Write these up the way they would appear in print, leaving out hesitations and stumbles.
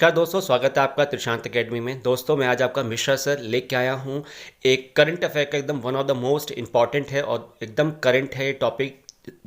नमस्कार दोस्तों, स्वागत है आपका त्रिशांत एकेडमी में। दोस्तों, मैं आज आपका मिश्रा सर लेके आया हूँ एक करंट अफेयर का एकदम one of the most important है और एकदम करंट है ये टॉपिक।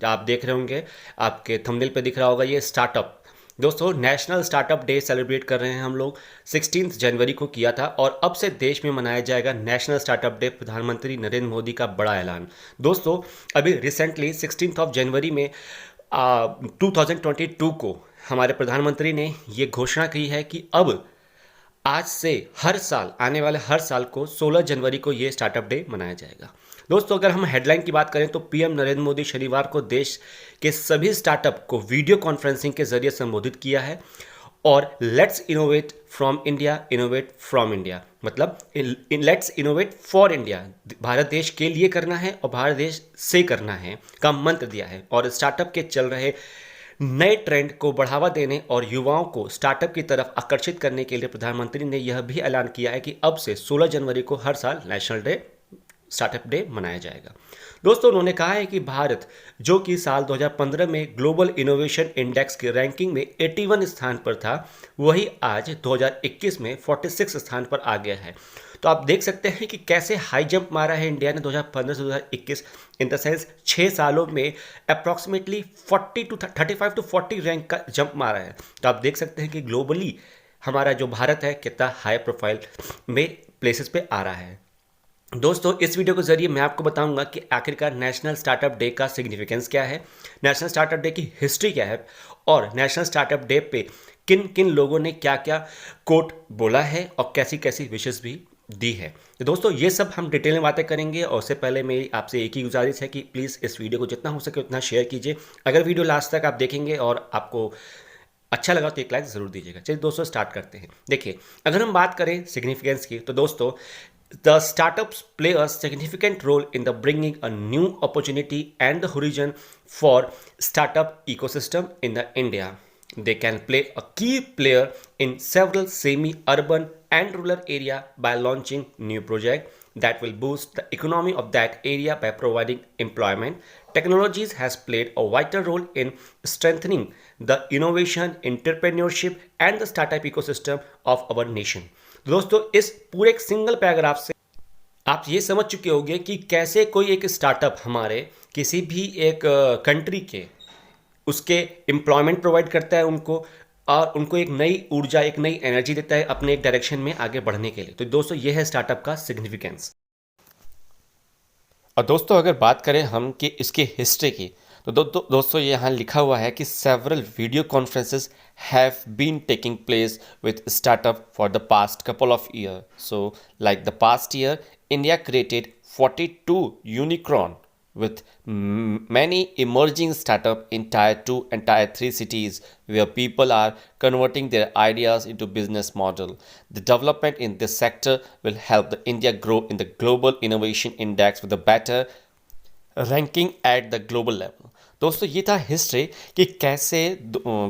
आप देख रहे होंगे, आपके थंबनेल पे दिख रहा होगा ये स्टार्टअप। दोस्तों, नेशनल स्टार्टअप डे सेलिब्रेट कर रहे हैं हम लोग। 16 जनवरी को किया था और अब से देश में मनाया जाएगा नेशनल स्टार्टअप डे। प्रधानमंत्री नरेंद्र मोदी का बड़ा ऐलान। दोस्तों, अभी रिसेंटली 16 जनवरी में 2022 को हमारे प्रधानमंत्री ने ये घोषणा की है कि अब आज से हर साल, आने वाले हर साल को 16 जनवरी को ये स्टार्टअप डे मनाया जाएगा। दोस्तों, अगर हम हेडलाइन की बात करें तो पीएम नरेंद्र मोदी शनिवार को देश के सभी स्टार्टअप को वीडियो कॉन्फ्रेंसिंग के जरिए संबोधित किया है और let's innovate from India, innovate from India मतलब let's innovate for India, Bharat देश के लिए करना है और भारत देश से करना है का मंत्र दिया है। और स्टार्टअप के चल रहे नए ट्रेंड को बढ़ावा देने और युवाओं को स्टार्टअप की तरफ आकर्षित करने के लिए प्रधानमंत्री ने यह भी ऐलान किया है कि अब से 16 जनवरी को हर साल नेशनल डे, स्टार्टअप डे मनाया जाएगा। दोस्तों, उन्होंने कहा है कि भारत, जो कि साल 2015 में ग्लोबल इनोवेशन इंडेक्स की रैंकिंग में 81 स्थान पर था, वही आज 2021 में 46 स्थान पर आ गया है। तो आप देख सकते हैं कि कैसे हाई जंप मारा है इंडिया ने 2015 से 2021, इन द सेंस 6 सालों में अप्रॉक्सीमेटली 35 टू 40 रैंक का जंप मारा है। तो आप देख सकते हैं कि ग्लोबली हमारा जो भारत है कितना हाई प्रोफाइल में प्लेसेस पे आ रहा है। दोस्तों, इस वीडियो के जरिए मैं आपको बताऊंगा कि आखिरकार नेशनल स्टार्टअप डे का सिग्निफिकेंस क्या है, नेशनल स्टार्टअप डे की हिस्ट्री क्या है और नेशनल स्टार्टअप डे पे किन किन लोगों ने क्या क्या कोट बोला है और कैसी कैसी विशेष भी दी है। तो दोस्तों, ये सब हम डिटेल में बातें करेंगे और उससे पहले मेरी आपसे एक ही गुजारिश है कि प्लीज़ इस वीडियो को जितना हो सके उतना शेयर कीजिए। अगर वीडियो लास्ट तक आप देखेंगे और आपको अच्छा लगा तो एक लाइक ज़रूर दीजिएगा। चलिए दोस्तों, स्टार्ट करते हैं। देखिए, अगर हम बात करें सिग्निफिकेंस की तो दोस्तों, the startups play a significant role in the bringing a new opportunity and the horizon for startup ecosystem in the India. They can play a key player in several semi-urban and rural area by launching new project that will boost the economy of that area by providing employment. Technologies has played a vital role in strengthening the innovation, entrepreneurship and the startup ecosystem of our nation. दोस्तों, इस पूरे एक single paragraph से आप ये समझ चुके होंगे कि कैसे कोई एक स्टार्टअप हमारे किसी भी एक कंट्री के उसके एम्प्लॉयमेंट प्रोवाइड करता है उनको, और उनको एक नई ऊर्जा, एक नई एनर्जी देता है अपने एक डायरेक्शन में आगे बढ़ने के लिए। तो दोस्तों, ये है स्टार्टअप का सिग्निफिकेंस। और दोस्तों, अगर बात करें हम कि इसकी हिस्ट्री की तो दोस्तों यहाँ लिखा हुआ है कि several video conferences have been taking place with startup for the past couple of year. So like the past year, India created 42 unicorn with many emerging startup in tier 2 and tier 3 cities where people are converting their ideas into business model. The development in this sector will help the India grow in the global innovation index with a better ranking at the global level. दोस्तों, ये था history कि कैसे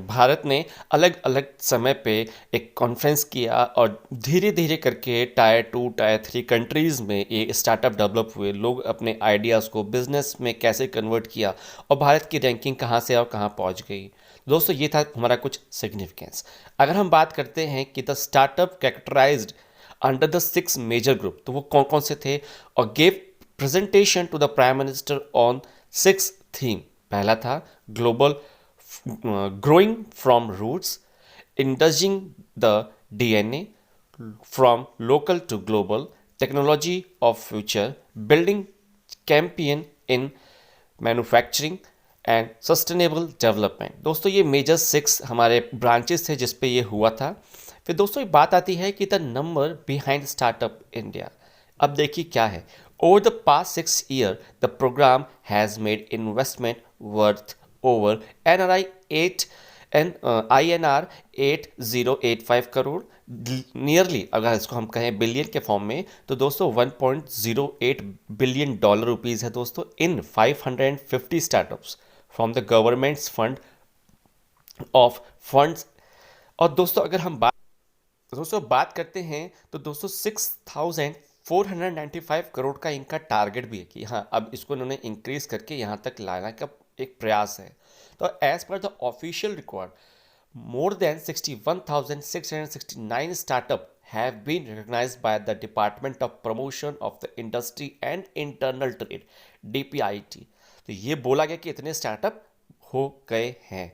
भारत ने अलग अलग समय पे एक कॉन्फ्रेंस किया और धीरे धीरे करके टायर 2 टायर 3 कंट्रीज़ में ये स्टार्टअप डेवलप हुए। लोग अपने आइडियाज़ को बिजनेस में कैसे कन्वर्ट किया और भारत की रैंकिंग कहाँ से और कहाँ पहुँच गई। दोस्तों, ये था हमारा कुछ सिग्निफिकेंस। अगर हम बात करते हैं कि the startup characterized under the 6 major group, तो वो कौन कौन से थे और gave presentation to the Prime Minister on 6 theme। पहला था global growing from roots, indulging the DNA from local to global, technology of future, building champion in manufacturing and sustainable development. दोस्तों, ये मेजर 6 हमारे ब्रांचेस थे जिस पे ये हुआ था। फिर दोस्तों, एक बात आती है कि the number behind startup India. अब देखिए क्या है। Over the past 6 years, the program has made investment worth over NRI 8 and INR 8085 crore, nearly अगर इसको हम कहें बिलियन के फॉर्म में तो दोस्तों 1.08 बिलियन डॉलर रुपीज़ है दोस्तों, इन 550 startups from the governments fund of funds. और दोस्तों, अगर हम बात करते हैं तो दोस्तों 6,495 करोड़ का इनका टारगेट भी है कि हाँ, अब इसको इन्होंने इंक्रीज करके यहाँ तक लाने का एक प्रयास है। तो as per the official record, more than 61,669 startup have been recognized by the Department of Promotion of the Industry and Internal Trade DPIT। तो ये बोला गया कि इतने स्टार्टअप हो गए हैं।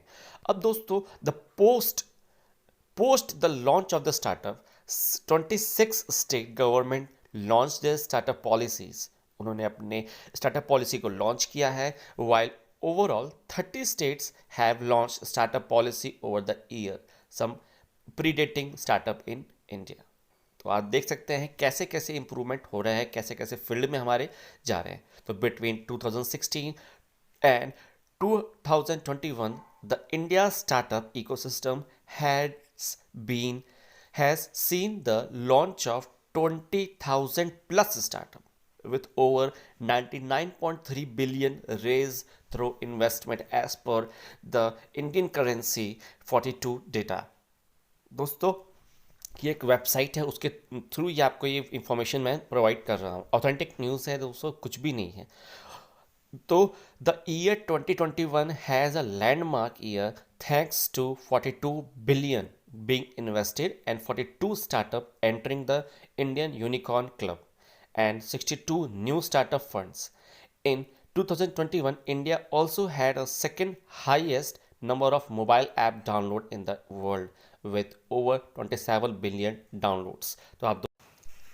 अब दोस्तों the post the launch of the startup, 26 state government launched their startup policies। उन्होंने अपने स्टार्टअप पॉलिसी को लॉन्च किया है। while overall 30 states have launched startup policy over the year, some predating startup in India। तो आप देख सकते हैं कैसे कैसे इंप्रूवमेंट हो रहा है, कैसे कैसे फील्ड में हमारे जा रहे हैं। तो between 2016 and 2021 the India startup ecosystem has seen the launch of 20,000 plus startup with over 99.3 billion raised through investment as per the Indian currency 42 data। दोस्तों ये एक वेबसाइट है, उसके थ्रू ये आपको ये इंफॉर्मेशन मैं प्रोवाइड कर रहा हूँ। ऑथेंटिक न्यूज़ है दोस्तों, कुछ भी नहीं है। तो the year 2021 has a landmark year thanks to 42 billion being invested and 42 startup entering the Indian Unicorn Club and 62 new startup funds. In 2021, India also had a second highest number of mobile app download in the world with over 27 billion downloads। तो आप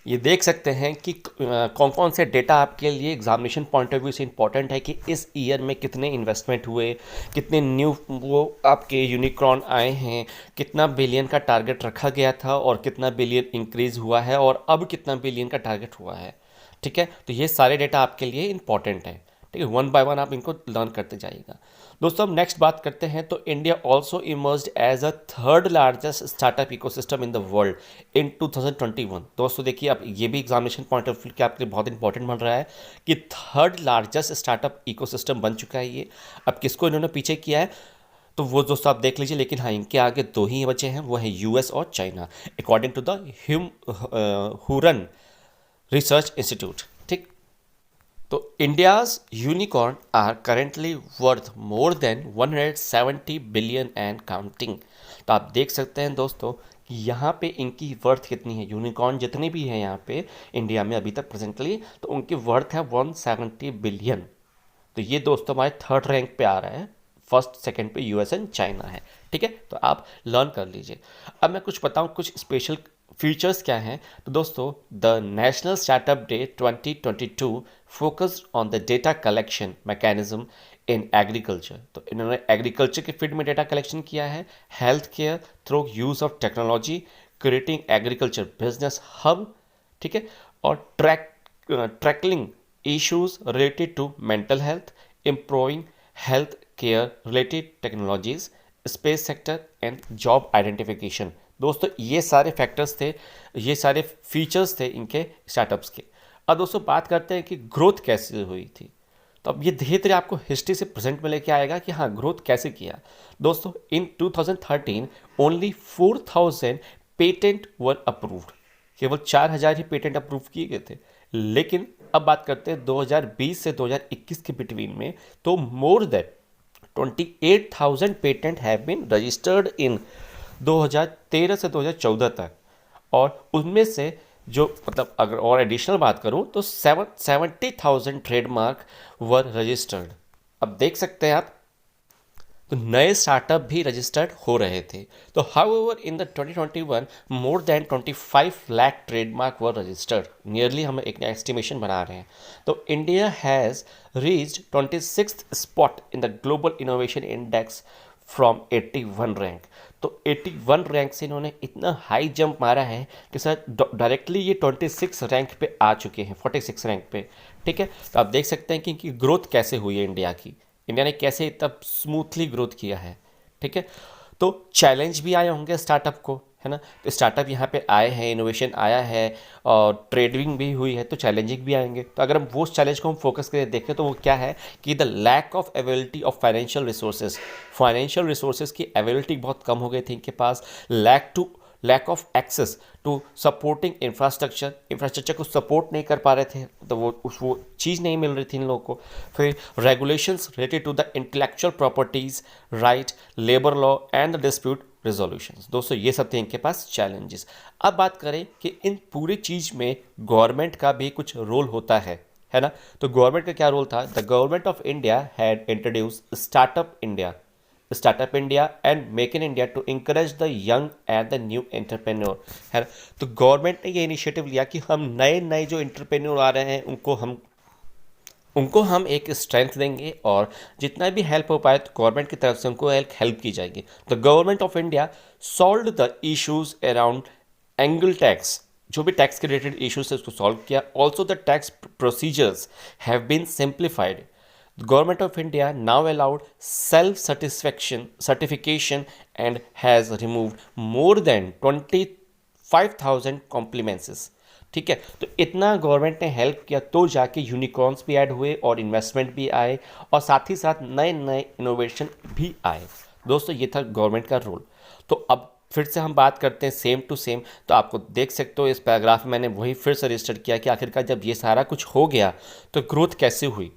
ये देख सकते हैं कि कौन कौन से डेटा आपके लिए एग्जामिनेशन पॉइंट ऑफ व्यू से इंपॉर्टेंट है कि इस ईयर में कितने इन्वेस्टमेंट हुए, कितने न्यू वो आपके यूनिकॉर्न आए हैं, कितना बिलियन का टारगेट रखा गया था और कितना बिलियन इंक्रीज हुआ है और अब कितना बिलियन का टारगेट हुआ है। ठीक है, तो ये सारे डेटा आपके लिए इंपॉर्टेंट है। ठीक है, वन बाय वन आप इनको लर्न करते जाइएगा। दोस्तों हम नेक्स्ट बात करते हैं। तो India also emerged as a third largest startup ecosystem in the world in 2021। दोस्तों देखिए, अब ये भी एग्जामिनेशन पॉइंट ऑफ व्यू के आपके लिए बहुत इंपॉर्टेंट बन रहा है कि थर्ड लार्जेस्ट स्टार्टअप इकोसिस्टम बन चुका है ये। अब किसको इन्होंने पीछे किया है तो वो दोस्तों आप देख लीजिए, लेकिन हाँ इनके आगे दो ही बचे हैं, वो है यूएस और China, according to the Hurun research institute. ठीक, तो India's unicorn are currently worth more than 170 billion and counting. तो आप देख सकते हैं दोस्तों कि यहाँ पे इनकी वर्थ कितनी है, यूनिकॉर्न जितनी भी है यहाँ पे इंडिया में अभी तक प्रेजेंटली, तो उनकी वर्थ है 170 बिलियन। तो ये दोस्तों हमारे थर्ड रैंक पे आ रहा है, फर्स्ट सेकंड पे यूएस एंड चाइना है। ठीक है, तो आप लर्न कर लीजिए। अब मैं कुछ बताऊँ कुछ स्पेशल फीचर्स क्या हैं। तो दोस्तों the national startup day 2022 focused on the data collection mechanism in agriculture. तो इन्होंने एग्रीकल्चर के फील्ड में डेटा कलेक्शन किया है, health care through use of technology, creating agriculture business hub. ठीक है, और tackling issues related to mental health, improving health care related technologies, space sector and job identification. दोस्तों ये सारे फैक्टर्स थे, ये सारे फीचर्स थे इनके स्टार्टअप्स के। अब दोस्तों बात करते हैं कि ग्रोथ कैसे हुई थी। तो अब ये धीरे धीरे आपको हिस्ट्री से प्रेजेंट में लेके आएगा कि हाँ ग्रोथ कैसे किया। दोस्तों इन 2013 ओनली 4000 पेटेंट वर अप्रूव्ड, केवल 4000 ही पेटेंट अप्रूव किए गए थे। लेकिन अब बात करते हैं 2020 से 2021 के बिटवीन में, तो more than 28,000 patent have been registered in 2013 से 2014 तक। और उनमें से जो मतलब अगर और एडिशनल बात करूं तो 70,000 ट्रेडमार्क वर रजिस्टर्ड। अब देख सकते हैं आप, तो नए स्टार्टअप भी रजिस्टर्ड हो रहे थे। तो however in the 2021 more than 25 lakh trademark were registered, nearly हम एक एस्टिमेशन बना रहे हैं। तो India has reached 26th spot in the global innovation index from 81 rank. तो 81 रैंक से इन्होंने इतना हाई जंप मारा है कि सर डायरेक्टली ये 26 रैंक पे आ चुके हैं, 46 रैंक पे। ठीक है, तो आप देख सकते हैं कि इनकी ग्रोथ कैसे हुई है इंडिया की, इंडिया ने कैसे इतना स्मूथली ग्रोथ किया है। ठीक है, तो चैलेंज भी आए होंगे स्टार्टअप को, है ना। तो स्टार्टअप यहाँ पे आए हैं, इनोवेशन आया है और ट्रेडिंग भी हुई है, तो चैलेंजिंग भी आएंगे। तो अगर हम वो चैलेंज को हम फोकस करके देखें तो वो क्या है कि the lack of availability of financial resources की अवेलेबिलिटी बहुत कम हो गई थी इनके पास, lack of access to supporting infrastructure को सपोर्ट नहीं कर पा रहे थे, तो वो चीज़ नहीं मिल रही थी इन लोगों को। फिर regulations related to the intellectual properties right, labour law and the dispute resolutions. दोस्तों ये सब थे इनके पास चैलेंजेस। अब बात करें कि इन पूरी चीज़ में गवर्नमेंट का भी कुछ रोल होता है ना। तो गवर्नमेंट का क्या रोल था? The government of India had introduce startup India and make in India to encourage the young and the new entrepreneur, है ना। तो गवर्नमेंट ने ये इनिशिएटिव लिया कि हम नए नए जो एंटरप्रेन्योर आ रहे हैं उनको हम एक स्ट्रेंथ देंगे, और जितना भी हेल्प हो पाए तो गवर्नमेंट की तरफ से उनको हेल्प की जाएगी। The government of India solve the issues around angle tax, जो भी टैक्स के रिलेटेड इश्यूज है उसको सॉल्व किया। Also the tax procedures have been simplified. The government of India now allowed certification and has removed more than 25,000 compliances। ठीक है, तो इतना गवर्नमेंट ने हेल्प किया तो जाके यूनिकॉर्न्स भी ऐड हुए और इन्वेस्टमेंट भी आए, और साथ ही साथ नए नए इनोवेशन भी आए। दोस्तों ये था गवर्नमेंट का रोल। तो अब फिर से हम बात करते हैं सेम टू सेम। तो आपको देख सकते हो इस पैराग्राफ में मैंने वही फिर से रजिस्टर किया कि आखिरकार जब ये सारा कुछ हो गया तो ग्रोथ कैसे हुई,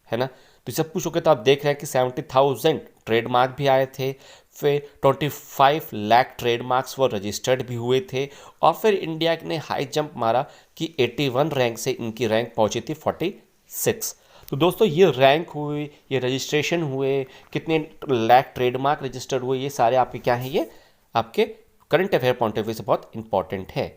है ना। तो सब कुछ हो गया तो आप देख रहे हैं कि 70,000 ट्रेडमार्क भी आए थे, फिर 25 लाख ट्रेडमार्क्स वो रजिस्टर्ड भी हुए थे, और फिर इंडिया ने हाई जंप मारा कि 81 रैंक से इनकी रैंक पहुंची थी 46। तो दोस्तों ये रैंक हुई, ये रजिस्ट्रेशन हुए, कितने लाख ट्रेडमार्क रजिस्टर्ड हुए, ये सारे आपके क्या हैं, ये आपके current affair point of view से बहुत इंपॉर्टेंट है।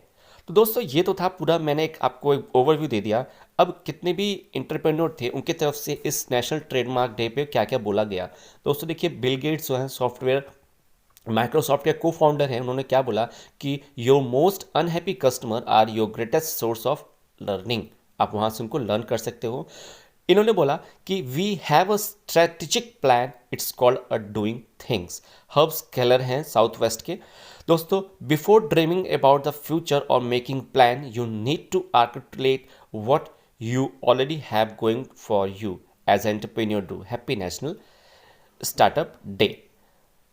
तो दोस्तों ये तो था पूरा, मैंने आपको एक ओवरव्यू दे दिया। अब कितने भी एंटरप्रेन्योर थे उनकी तरफ से इस नेशनल ट्रेडमार्क डे पे क्या क्या बोला गया। दोस्तों देखिए, बिल गेट्स जो हैं सॉफ्टवेयर माइक्रोसॉफ्ट के को फाउंडर हैं, उन्होंने क्या बोला कि your most unhappy customer are your greatest source of learning. आप वहाँ से उनको लर्न कर सकते हो। इन्होंने बोला कि we have a strategic plan, it's called a doing things. Herbs Kelleher हैं साउथ वेस्ट के। दोस्तों before dreaming about the future और making plan you need to articulate what you already have going for you as entrepreneur do. Happy national startup day.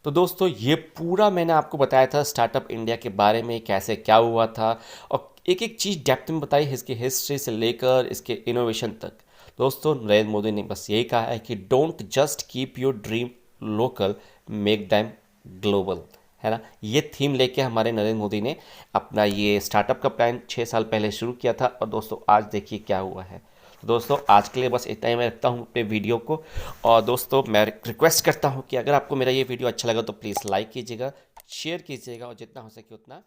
तो दोस्तों ये पूरा मैंने आपको बताया था स्टार्टअप इंडिया के बारे में, कैसे क्या हुआ था, और एक एक चीज़ डेप्थ में बताई, इसकी हिस्ट्री से लेकर इसके इनोवेशन तक। दोस्तों नरेंद्र मोदी ने बस यही कहा है कि don't just keep your dream local, make them global, है ना। ये थीम लेके हमारे नरेंद्र मोदी ने अपना ये स्टार्टअप का प्लान 6 साल पहले शुरू किया था, और दोस्तों आज देखिए क्या हुआ है। तो दोस्तों आज के लिए बस इतना ही मैं रखता हूँ अपने वीडियो को, और दोस्तों मैं रिक्वेस्ट करता हूँ कि अगर आपको मेरा ये वीडियो अच्छा लगा तो प्लीज़ लाइक कीजिएगा, शेयर कीजिएगा, और जितना हो सके उतना